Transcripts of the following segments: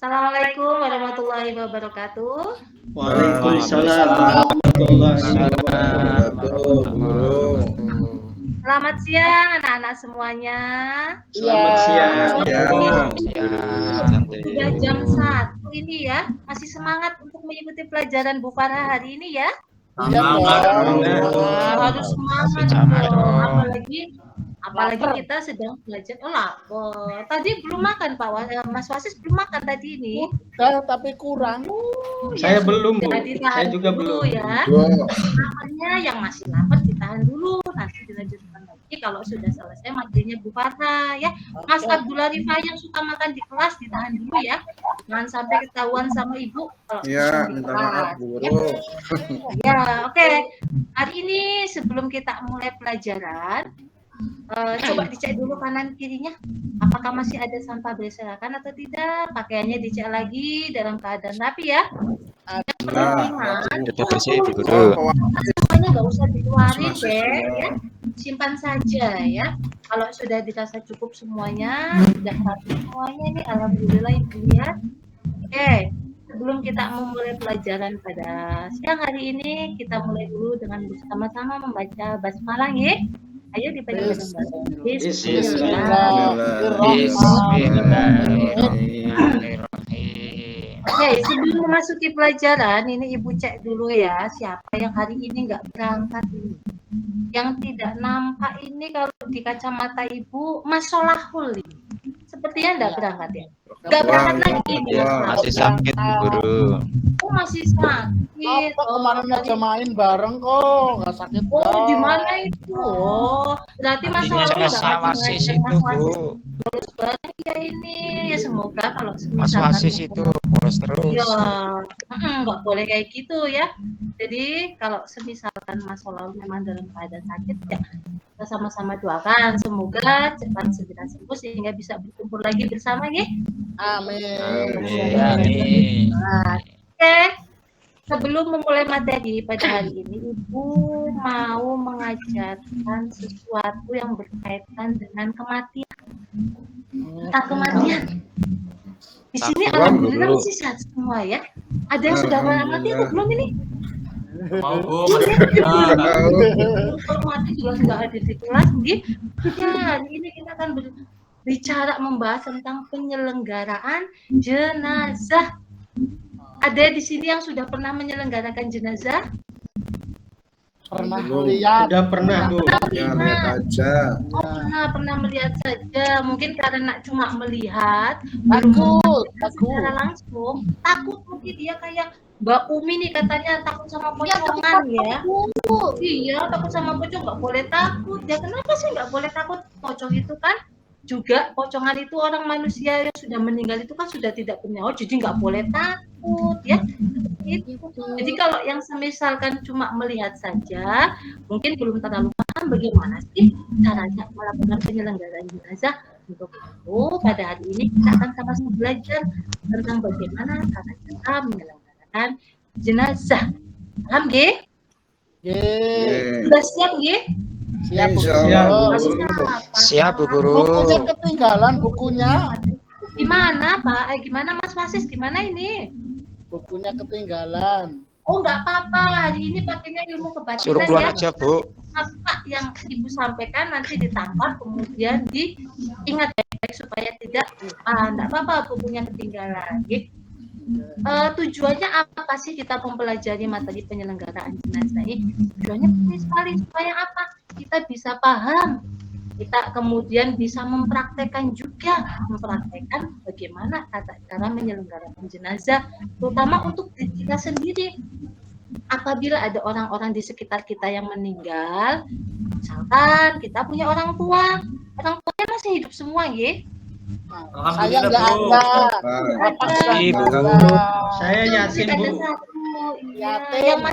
Assalamualaikum warahmatullahi wabarakatuh. Waalaikumsalam warahmatullahi wabarakatuh, Guru. Selamat siang anak-anak semuanya. Selamat siang. Sudah jam 1 ini ya. Masih semangat untuk mengikuti pelajaran Bu Farah hari ini ya? Harus semangat dong. Apalagi kita sedang belajar lapor. Tadi belum makan Pak Mas Wasis, belum makan tadi ini. Tapi kurang. Saya belum, Bu. Ditahan Saya juga dulu belum. ya. Makanya yang masih lapar ditahan dulu. Nanti dilanjutkan lagi kalau sudah selesai materinya Bu Farah ya. Mas Abdullah Rifa yang suka makan di kelas ditahan dulu ya. Jangan sampai ketahuan sama Ibu kalau Ya, di minta kelas. maaf, Guru. Ya, oke. Hari ini sebelum kita mulai pelajaran, coba dicek dulu kanan kirinya, apakah masih ada sampah berserakan atau tidak. Pakaiannya dicek lagi dalam keadaan rapi ya. Semuanya nggak usah dikeluarin deh ya, simpan saja ya. Kalau sudah dirasa cukup semuanya, sudah rapi semuanya ini, alhamdulillah Ibu ya. Oke, sebelum kita memulai pelajaran pada siang hari ini, kita mulai dulu dengan bersama-sama membaca basmalah ya. Ayo dibaca bareng-bareng. Bismillahirrahmanirrahim. Oke, sebelum memasuki pelajaran, ini Ibu cek dulu ya, siapa yang hari ini nggak berangkat ini. Yang tidak nampak ini kalau di kacamata Ibu, Mas Solahul ini. Sepertinya nggak berangkat ya? Nggak berangkat lagi. Masih sakit, Guru. Oh, masih sakit. Kemarin aja main bareng kok, nggak sakit. Oh, di mana itu? Oh, berarti Mas Solahul Mas Wasis itu, Bu. Bolos banget ya ini. Ya semoga kalau Mas Wasis itu bolos terus. Iya, nggak boleh kayak gitu ya. Jadi kalau semisalkan Mas Solahul memang dalam keadaan sakit, ya kita sama-sama doakan semoga cepat segera sembuh sehingga bisa berkumpul lagi bersama ya. Amin. Amin. Nah, oke. Sebelum memulai materi pada hari ini, Ibu mau mengajarkan sesuatu yang berkaitan dengan kematian. Tentang kematian. Di sini alhamdulillah masih sehat semua ya. Ada yang sudah mati atau belum ini? Mau, Bu. Mati juga sudah ada di kelas, gitu. Ya, hari ini kita akan berbicara membahas tentang penyelenggaraan jenazah. Ada di sini yang sudah pernah menyelenggarakan jenazah? Pernah lihat. Sudah pernah, Bu. Ya, lihat aja. Oh, pernah melihat saja. Mungkin karena cuma melihat, Takut. secara langsung. Takut mungkin dia kayak Mbak Umi nih katanya takut sama pocongan ya. Iya, takut sama pocong, nggak boleh takut. Ya kenapa sih nggak boleh takut? Pocong itu kan juga, pocongan itu orang manusia yang sudah meninggal itu kan sudah tidak bernyawa, jadi nggak boleh takut ya. Jadi kalau yang semisalkan cuma melihat saja, mungkin belum terlalu paham bagaimana sih caranya melakukan penyelenggaraan jenazah. Untuk itu pada hari ini kita akan sama-sama belajar tentang bagaimana cara menyelenggarakan jenazah. Paham nggih? Sudah siap nggih? Siap, Bu. Siap, Bu Guru. Bukunya ketinggalan, bukunya. Gimana, Pak? Gimana Mas Wasis? Gimana ini? Bukunya ketinggalan. Oh, nggak apa-apa. Hari ini pakainya ilmu kebatinan Suruh keluar ya. aja, Bu. Apa yang Ibu sampaikan nanti ditangkap, kemudian diingat baik-baik supaya tidak lupa. Nggak apa-apa bukunya ketinggalan. Gitu. Tujuannya apa sih kita mempelajari materi penyelenggaraan jenazah ini? Tujuannya penting sekali supaya apa? Kita bisa paham, kita kemudian bisa mempraktekkan bagaimana cara menyelenggarakan jenazah, terutama untuk diri kita sendiri. Apabila ada orang-orang di sekitar kita yang meninggal, misalkan kita punya orang tuanya masih hidup semua, ya? Saya nggak ada. Saya yatim, Bu.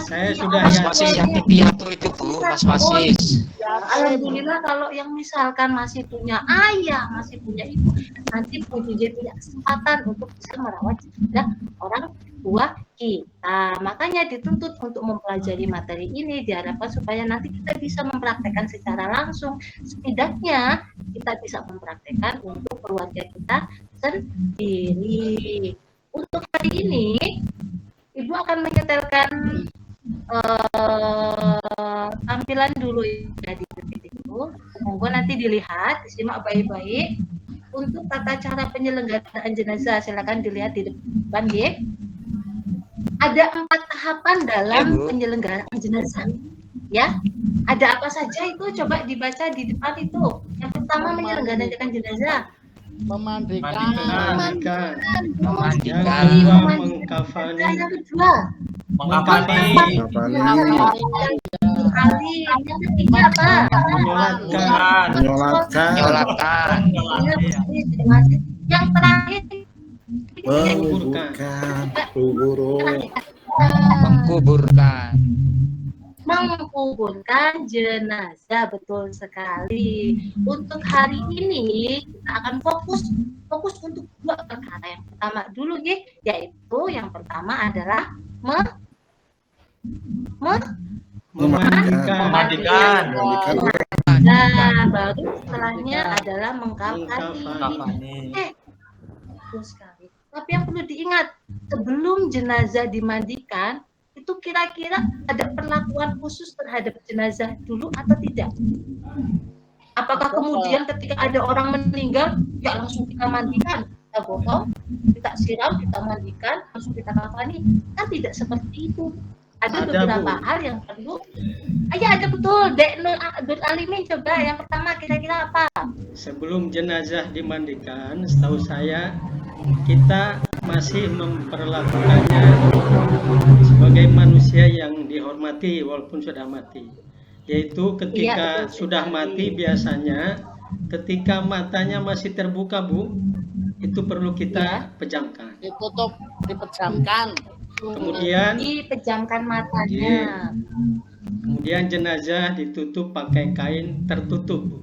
Saya sudah Mas Wasis yatim piatu itu, Bu. Mas Wasis. Alhamdulillah kalau yang misalkan masih punya ayah, masih punya ibu, nanti punya kesempatan untuk bisa merawat jenazah orang tua kita. Makanya dituntut untuk mempelajari materi ini, diharapkan supaya nanti kita bisa mempraktekkan secara langsung. Setidaknya kita bisa mempraktekkan untuk keluarga kita sendiri. tampilan dulu ya di detik itu. Monggo nanti dilihat, disimak baik-baik. Untuk tata cara penyelenggaraan jenazah, silakan dilihat di depan ya. Ada 4 tahapan dalam penyelenggaraan jenazah. Ya, ada apa saja itu? Coba dibaca di depan itu. Yang pertama menyelenggarakan jenazah. Memandikan. Mengkafani. Yang kedua, Mengkafani. yang ketiga apa? Menyolatkan. Yang terakhir Mengkuburkan. menguburkan jenazah. Betul sekali. Untuk hari ini kita akan fokus untuk 2 perkara. Yang pertama dulu ya, yaitu yang pertama adalah Memandikan. Nah, baru setelahnya adalah mengkafani. Betul sekali. Tapi yang perlu diingat, sebelum jenazah dimandikan, itu kira-kira ada perlakuan khusus terhadap jenazah dulu atau tidak? Apakah kemudian ketika ada orang meninggal, ya langsung kita mandikan, kita gotong, kita siram, kita mandikan, langsung kita kafani? Kan tidak seperti itu. Ada beberapa hal yang perlu. Ya ada betul. Dek Nur Alimin, coba yang pertama kira-kira apa? Sebelum jenazah dimandikan, setahu saya kita masih memperlakukannya sebagai manusia yang dihormati walaupun sudah mati. Yaitu ketika sudah mati biasanya ketika matanya masih terbuka, Bu, itu perlu kita pejamkan. Ditutup, dipejamkan. Kemudian dipejamkan matanya. Kemudian jenazah ditutup pakai kain tertutup, Bu.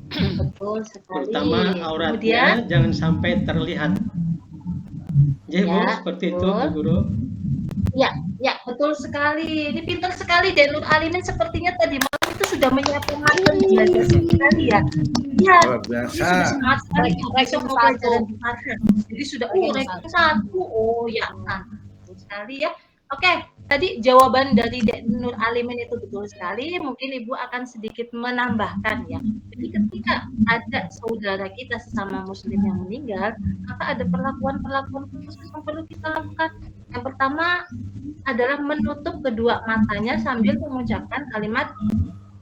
Betul sekali. Terutama auratnya jangan sampai terlihat. Ya, Bu, seperti itu, Bu Guru. Ya, betul sekali. Ini pintar sekali dan Nur Alimin sepertinya tadi malam itu sudah menyiapkan materi jenazah sekali ya. Ya, Luar biasa. sudah semangat sekali. Besok mau pelajaran di pasar. Jadi sudah ranking 1. Oh ya, betul sekali ya. Oke, tadi jawaban dari Dek Nur Alimin itu betul sekali. Mungkin Ibu akan sedikit menambahkan ya. Jadi ketika ada saudara kita sesama muslim yang meninggal, maka ada perlakuan khusus yang perlu kita lakukan. Yang pertama adalah menutup kedua matanya sambil mengucapkan kalimat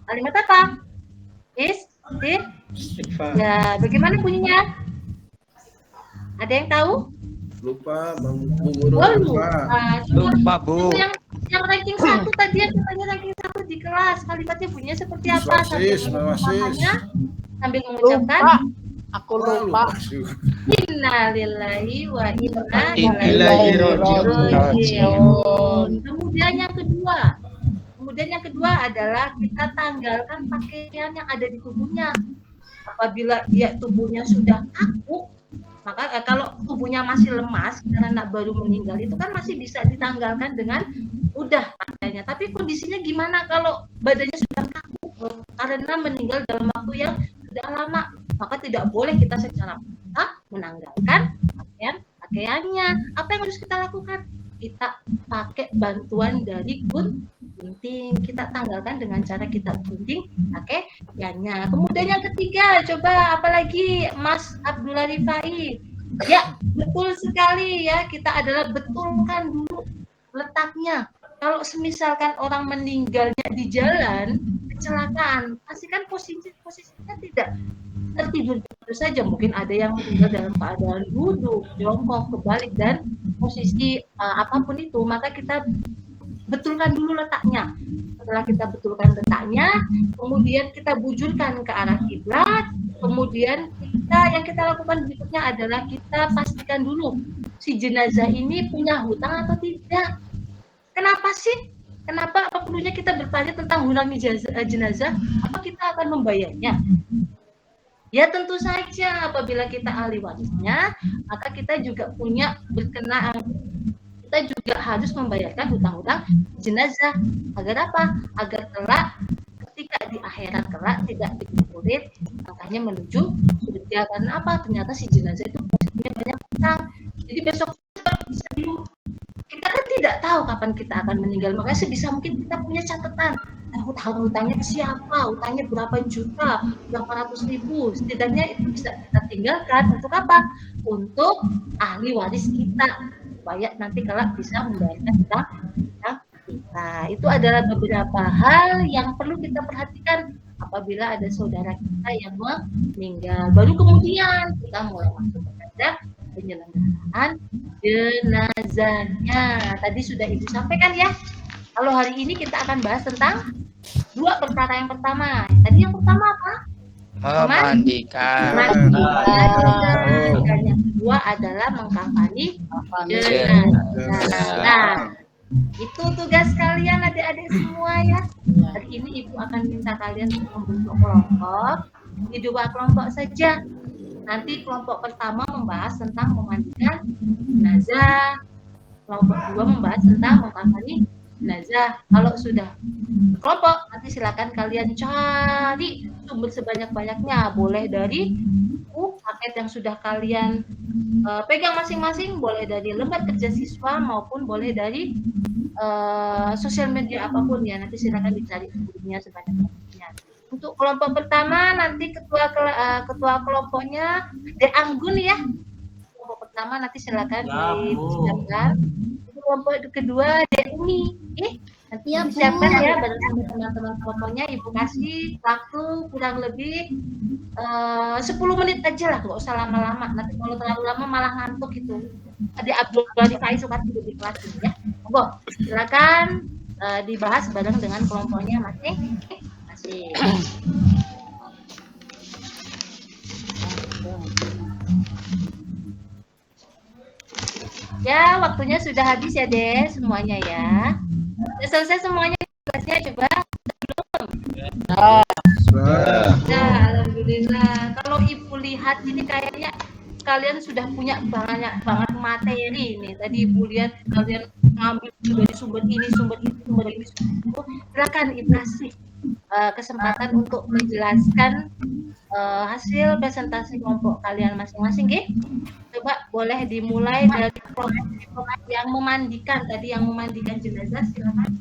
apa? Ya, bagaimana bunyinya? Ada yang tahu? Lupa, Bang Bu Guru. Lupa, Bu. Yang ranking 1 tadi yang katanya ranking 1 di kelas, kalimatnya bunyinya seperti apa? Sambil mengucapkan Aku lupa. Innalillahi wa inna ilaihi raji'un. Kemudian yang kedua adalah kita tanggalkan pakaian yang ada di tubuhnya. Apabila tubuhnya sudah kaku, maka kalau tubuhnya masih lemas karena baru meninggal, itu kan masih bisa ditanggalkan dengan mudah pakaiannya. Tapi kondisinya gimana kalau badannya sudah kaku karena meninggal dalam waktu yang sudah lama? Maka tidak boleh kita secara paksa menanggalkan pakaiannya. Apa yang harus kita lakukan? Kita pakai bantuan dari gunting. Kita tanggalkan dengan cara kita gunting pakaiannya. Kemudian yang ketiga, coba apalagi Mas Abdullah Rifai? Ya, betul sekali ya. Kita adalah betulkan dulu letaknya. Kalau misalkan orang meninggalnya di jalan, kecelakaan, pastikan posisinya tidak tertidur terus saja. Mungkin ada yang meninggal dalam keadaan duduk, jongkok, kebalik, dan posisi apapun itu. Maka kita betulkan dulu letaknya. Setelah kita betulkan letaknya, kemudian kita bujurkan ke arah kiblat. Kemudian yang kita lakukan berikutnya adalah kita pastikan dulu si jenazah ini punya hutang atau tidak. Kenapa sih? Kenapa perlunya kita bertanya tentang hutang jenazah? Apa kita akan membayarnya? Ya tentu saja apabila kita ahli warisnya, maka kita juga punya kita juga harus membayarkan hutang-hutang jenazah. Agar apa? Agar kelak ketika di akhirat kelak tidak dipersulit makanya menuju surga. Karena apa? Ternyata si jenazah itu punya banyak hutang. Jadi besok kita kan tidak tidak tahu kapan kita akan meninggal. Makanya sebisa mungkin kita punya catatan. Hutangnya ke siapa, hutangnya berapa juta, berapa ratus ribu. Setidaknya itu bisa kita tinggalkan untuk apa? Untuk ahli waris kita, supaya nanti kalau bisa membayarkan hutang kita. Itu adalah beberapa hal yang perlu kita perhatikan apabila ada saudara kita yang meninggal. Baru kemudian kita mulai masuk kepada penyelenggaraan jenazahnya. Tadi sudah Ibu sampaikan ya. Kalau hari ini kita akan bahas tentang dua perkara. Yang pertama, tadi yang pertama apa? Memandikan. Dan yang kedua adalah mengkafani jenazah. Nah, itu tugas kalian adik-adik semua ya. Hari ini Ibu akan minta kalian membentuk kelompok. Di 2 kelompok saja. Nanti kelompok pertama membahas tentang memandikan jenazah. Kelompok 2 membahas tentang mengkafani jenazah. Kalau sudah kelompok, nanti silakan kalian cari sumber sebanyak-banyaknya. Boleh dari paket yang sudah kalian pegang masing-masing, boleh dari lembar kerja siswa maupun boleh dari sosial media apapun ya. Nanti silakan dicari sumbernya sebanyak-banyaknya. Untuk kelompok pertama nanti ketua kelompoknya De Anggun ya. Kelompok pertama nanti silakan disiapkan. Kelompok kedua De Umi, nanti disiapkan ya bersama teman-teman kelompoknya. Ibu kasih waktu kurang lebih 10 menit aja lah, nggak usah lama-lama. Nanti kalau terlalu lama malah ngantuk itu. Ada Abdul Faiz suka tidur di kelas ini ya. Monggo, silakan dibahas bareng dengan kelompoknya masing-masing. Ya, waktunya sudah habis ya, Deh, semuanya ya. Sudah selesai semuanya tugasnya, coba belum? Ya, alhamdulillah. Kalau Ibu lihat ini kayaknya kalian sudah punya banyak banget materi ini. Tadi Ibu lihat kalian ngambil dari sumber ini, sumber itu, sumber ini, sumber itu. Silakan Ibu kasih kesempatan untuk menjelaskan hasil presentasi kelompok kalian masing-masing, ya. Coba boleh dimulai dari kelompok yang memandikan tadi, yang memandikan jenazah. Silakan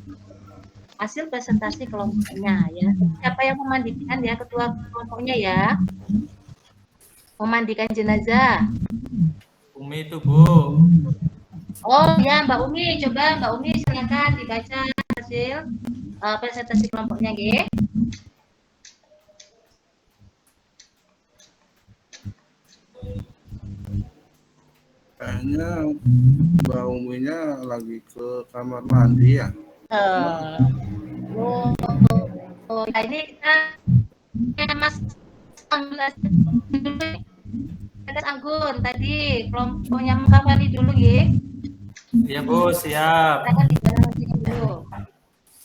hasil presentasi kelompoknya ya. Siapa yang memandikan ya, ketua kelompoknya ya, memandikan jenazah. Umi itu Bu. Oh ya, Mbak Umi, coba Mbak Umi silakan dibaca hasil presentasi kelompoknya, ya. Kayaknya Mbak Uminya lagi ke kamar mandi ya. Oh, ya ini kita Mas Anggun tadi kelompoknya mengkafani dulu ya. Iya Bu, siap. Dulu.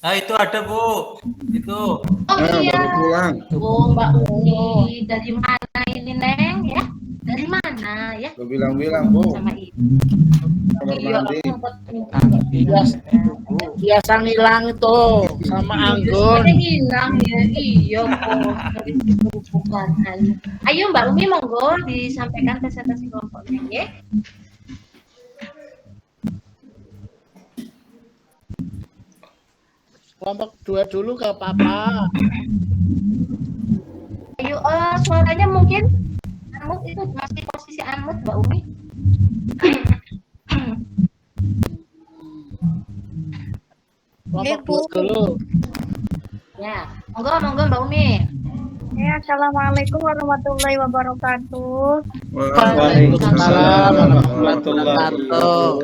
Nah itu ada Bu, itu. Oh iya. Baru pulang. Oh Mbak Umi, dari mana ini Neng ya? Dari mana ya? Gue bilang-bilang Bu. Sama Ibu. Kamar mandi. Biasa ngilang itu sama Anggun. Hilang ya, iya kok. Ayo Mbak Umi, monggo disampaikan presentasi kelompoknya ya. Kelompok 2 dulu ke Papa. Ayo, suaranya mungkin Amut itu masih posisi Amut Mbak Umi. Kelompok 2 dulu. Ya, monggo Mbak Umi. Ya, assalamualaikum warahmatullahi wabarakatuh. Waalaikumsalam warahmatullahi wabarakatuh.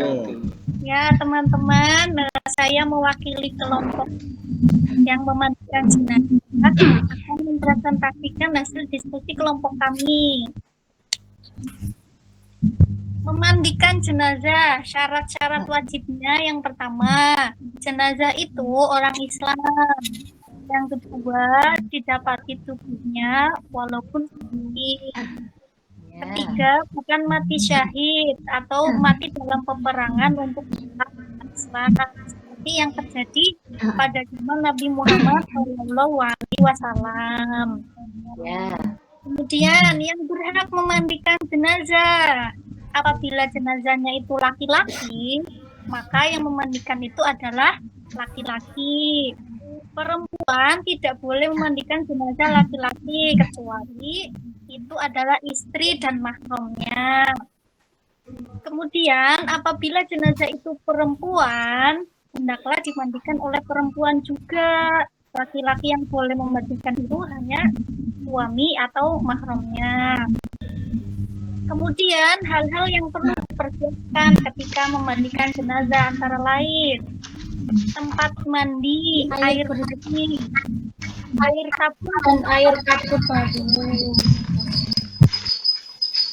Ya, teman-teman, saya mewakili kelompok yang memandikan jenazah akan mempresentasikan hasil diskusi kelompok kami. Memandikan jenazah, syarat-syarat wajibnya yang pertama, jenazah itu orang Islam. Yang kedua, didapati tubuhnya walaupun sakit. Ketiga, bukan mati syahid atau mati dalam peperangan untuk Islam, seperti yang terjadi pada zaman Nabi Muhammad SAW. Kemudian yang berhak memandikan jenazah, apabila jenazahnya itu laki-laki, maka yang memandikan itu adalah laki-laki. Perempuan tidak boleh memandikan jenazah laki-laki kecuali itu adalah istri dan mahramnya. Kemudian apabila jenazah itu perempuan, hendaklah dimandikan oleh perempuan juga. Laki-laki yang boleh memandikan itu hanya suami atau mahramnya. Kemudian hal-hal yang perlu dipersiapkan ketika memandikan jenazah antara lain tempat mandi, air bersih, air sabun dan air kapur baru.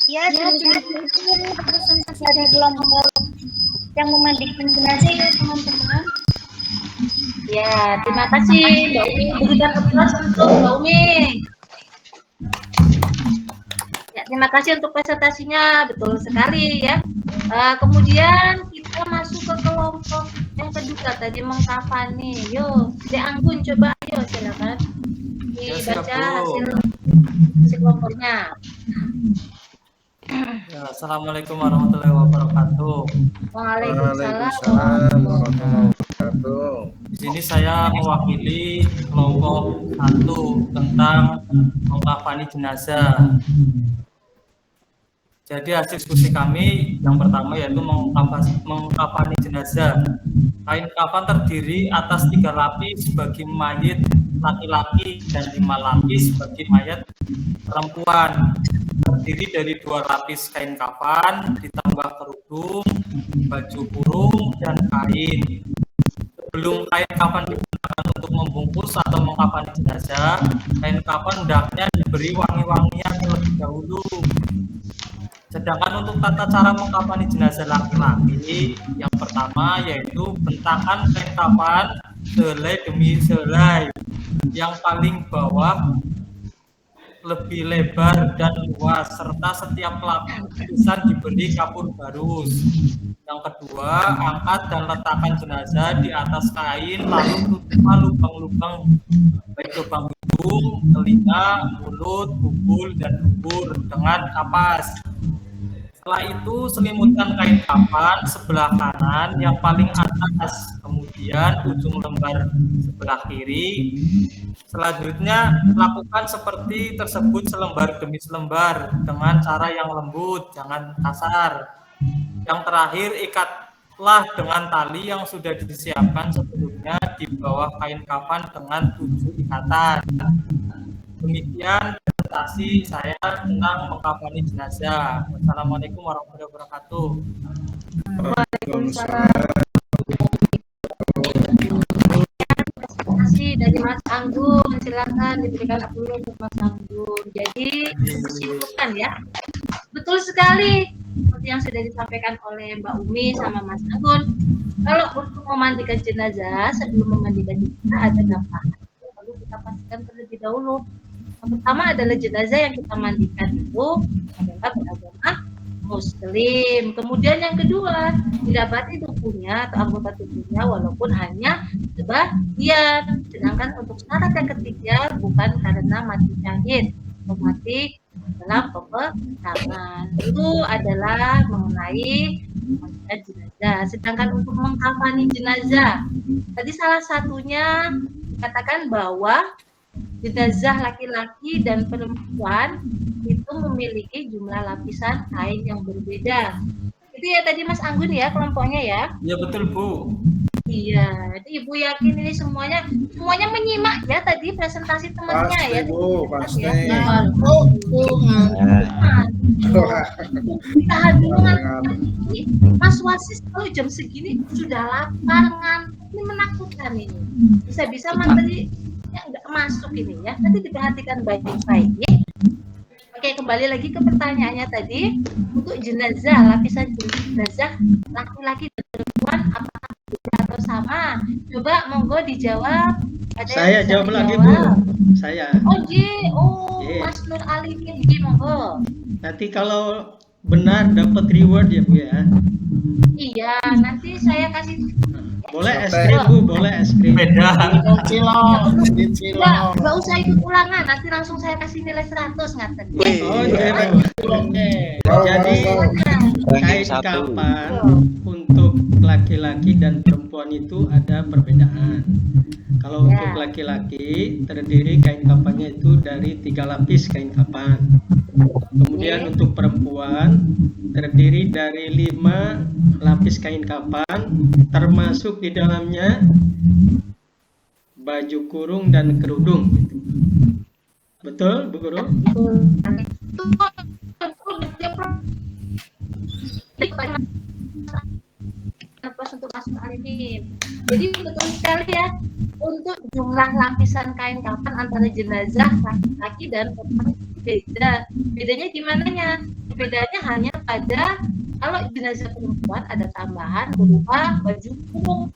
Ya, jenazah itu representasi dari kelompok yang memandikan jenazah ya teman-teman. Ya, terima kasih Mbak Umi. Berikan aplaus untuk Mbak Umi. Ya, terima kasih untuk presentasinya, betul sekali ya. Kemudian kita masuk ke kelompok yang kedua tadi mengkafani. Yo, Dek Anggun coba ayo silakan dibaca hasil kelompoknya. Ya, Assalamualaikum warahmatullahi wabarakatuh. Waalaikumsalam. Di sini saya mewakili kelompok 1 tentang mengkafani jenazah. Jadi hasil diskusi kami yang pertama yaitu mengkafani jenazah. Kain kafan terdiri atas 3 lapis bagi mayit laki-laki dan 5 lapis bagi mayat perempuan. Terdiri dari 2 lapis kain kafan ditambah kerudung, baju kurung, dan kain. Sebelum kain kafan digunakan untuk membungkus atau mengkafani jenazah, kain kafan hendaknya diberi wangi-wangian terlebih dahulu. Sedangkan untuk tata cara mengkafani jenazah laki-laki, yang pertama yaitu bentakan kain kafan selai demi selai. Yang paling bawah lebih lebar dan luas, serta setiap lapisan diberi kapur barus. Yang kedua, angkat dan letakkan jenazah di atas kain, lalu tutuplah lubang-lubang baik lubang hidung, telinga, mulut, bubul, dan dubur dengan kapas. Setelah itu selimutkan kain kafan sebelah kanan yang paling atas, kemudian ujung lembar sebelah kiri. Selanjutnya lakukan seperti tersebut selembar demi selembar dengan cara yang lembut, jangan kasar. Yang terakhir, ikatlah dengan tali yang sudah disiapkan sebelumnya di bawah kain kafan dengan 7 ikatan. Demikian presentasi saya tentang mengkafani jenazah. Wassalamualaikum warahmatullahi wabarakatuh. Waalaikumsalam. Terima kasih dari Mas Anggun, silakan diberikan dulu untuk Mas Anggun. Jadi kesimpulan ya, betul sekali seperti yang sudah disampaikan oleh Mbak Umi sama Mas Anggun. Kalau untuk memandikan jenazah, sebelum memandikan jenazah ada beberapa hal yang perlu kita pastikan terlebih dahulu. Yang pertama adalah jenazah yang kita mandikan itu adalah beragama Muslim. Kemudian yang kedua, didapati tubuhnya atau anggota tubuhnya walaupun hanya sebagian. Sedangkan untuk syarat yang ketiga bukan karena mati syahid, mati dalam peperangan. Itu adalah mengenai memandikan jenazah. Sedangkan untuk mengkafani jenazah, tadi salah satunya dikatakan bahwa jenazah laki-laki dan perempuan itu memiliki jumlah lapisan kain yang berbeda. Itu ya tadi Mas Anggun ya kelompoknya ya? Iya betul Bu. Iya, jadi Ibu yakin ini semuanya menyimak ya tadi presentasi temannya ya. Pasti. Tahan dulu ngantuk. Mas Wasis kalau jam segini sudah lapar ngantuk, ini menakutkan ini. Bisa-bisa materi yang nggak masuk ini ya. Nanti diperhatikan baik-baik ya. Oke, kembali lagi ke pertanyaannya tadi. Untuk jenazah, lapisan jenazah laki-laki dan perempuan apakah beda atau sama? Coba monggo dijawab. Ada Saya jawab lagi Bu. Saya. Mas Nur Alimin, monggo. Nanti kalau benar dapat reward ya Bu ya. Iya, nanti saya kasih. Boleh es krim Bu, boleh es krim. Beda. Nggak usah ikut ulangan, nanti langsung saya kasih nilai 100 ngaten. Oh, jadi kain kafan untuk laki-laki dan perempuan itu ada perbedaan. Kalau untuk laki-laki terdiri kain kafannya itu dari 3 lapis kain kafan. Kemudian untuk perempuan terdiri dari 5 lapis kain kafan, termasuk di dalamnya baju kurung dan kerudung. Betul, Bu Guru? Untuk masuk Arifin. Jadi betul sekali ya, untuk jumlah lapisan kain kafan antara jenazah laki-laki dan perempuan beda. Bedanya gimana ya? Bedanya hanya pada kalau jenazah perempuan ada tambahan berupa baju kurung,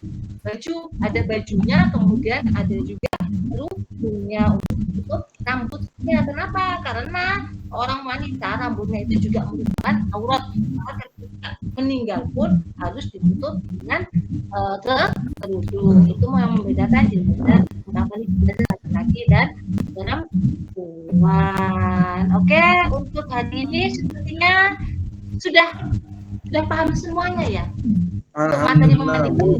ada bajunya, kemudian ada juga kerudungnya untuk tutup rambutnya. Kenapa? Karena orang wanita rambutnya itu juga merupakan aurat. Maka ketika meninggal pun harus ditutup dengan kerudung. Itu yang membedakan jenazah laki-laki dan perempuan. Oke, untuk hari ini sepertinya sudah paham semuanya ya. Alhamdulillah, Bu.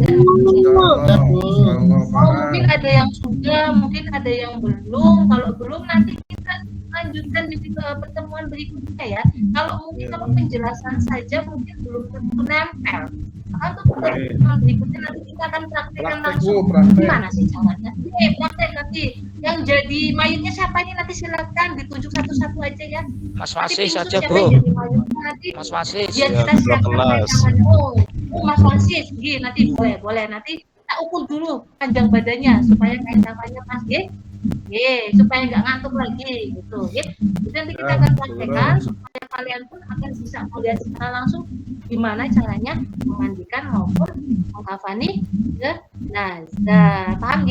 Mungkin ada yang sudah, mungkin ada yang belum. Kalau belum nanti kita lanjutkan di pertemuan berikutnya ya. Kalau penjelasan saja mungkin belum tentu nempel. Untuk pertemuan berikutnya nanti kita akan praktekkan langsung. Gimana sih caranya? Praktek nanti. Yang jadi mayitnya siapa ini nanti silakan ditunjuk satu-satu aja ya. Mas Wasis aja, Bu. Mas Wasis. Biar kita siapkan Mas Wasis, nanti boleh nanti kita ukur dulu panjang badannya supaya kain kafannya pas, supaya nggak ngantuk lagi gitu, Jadi nanti kita akan praktekkan supaya kalian pun akan bisa melihat secara langsung gimana caranya memandikan maupun mengkafani jenazah. Paham,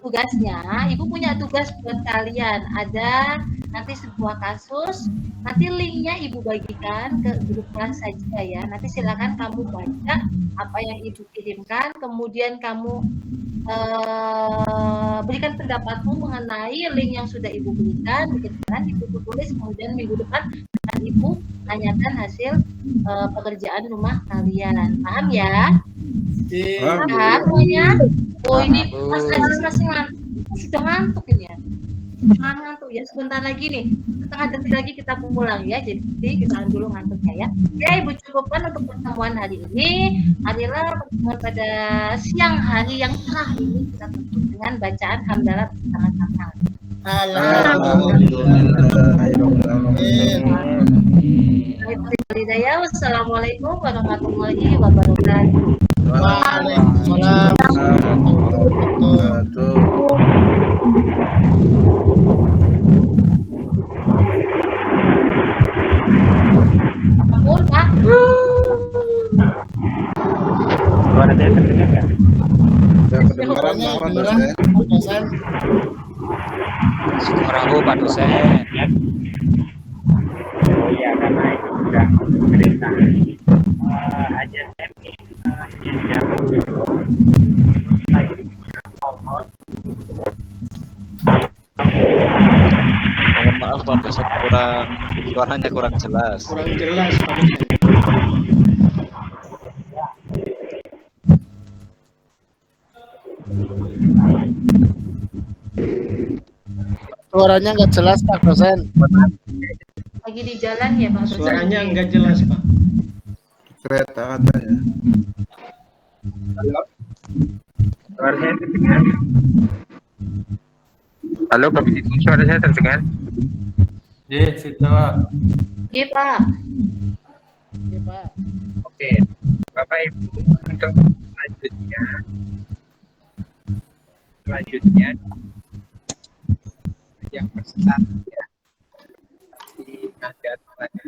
tugasnya Ibu punya tugas buat kalian. Ada nanti sebuah kasus, nanti linknya Ibu bagikan ke grup kelas saja ya. Nanti silakan kamu baca apa yang Ibu kirimkan, kemudian kamu berikan pendapatmu mengenai link yang sudah Ibu berikan, Ibu tulis, kemudian minggu depan akan Ibu tanyakan hasil pekerjaan rumah kalian. Paham ya? Paham semuanya? Oh, ini Mas Aziz masih ngantuk. Sudah ngantuk ini ya. Jangan ngantuk ya, sebentar lagi nih, setengah detik lagi kita pulang ya. Jadi kita dulu ngantuknya ya. Ya, Ibu cukupkan untuk pertemuan hari ini. Marilah pertemuan pada siang hari yang cerah ini kita tutup dengan bacaan hamdalah bersama-sama. Wassalamualaikum warahmatullahi wabarakatuh. Waalaikumsalam. Ampun, Pak. Suara saya terdengar nggak? Kedengaran, Pak dosen. Rahu Pak dosen. Oh iya, karena itu sudah perintah. Aja saya mohon maaf Pak dosen, suaranya kurang jelas. Kurang jelas, Pak dosen. Suaranya nggak jelas Pak dosen. Lagi di jalan ya Pak dosen? Suaranya nggak jelas, Pak. Kereta katanya. suara saya terdengar. Halo, Pak Bidin, suara saya terdengar? Sudah. Iya, Pak. Oke, Pak. Oke, Bapak Ibu, untuk selanjutnya yang pesan ya di nahdlatul ulama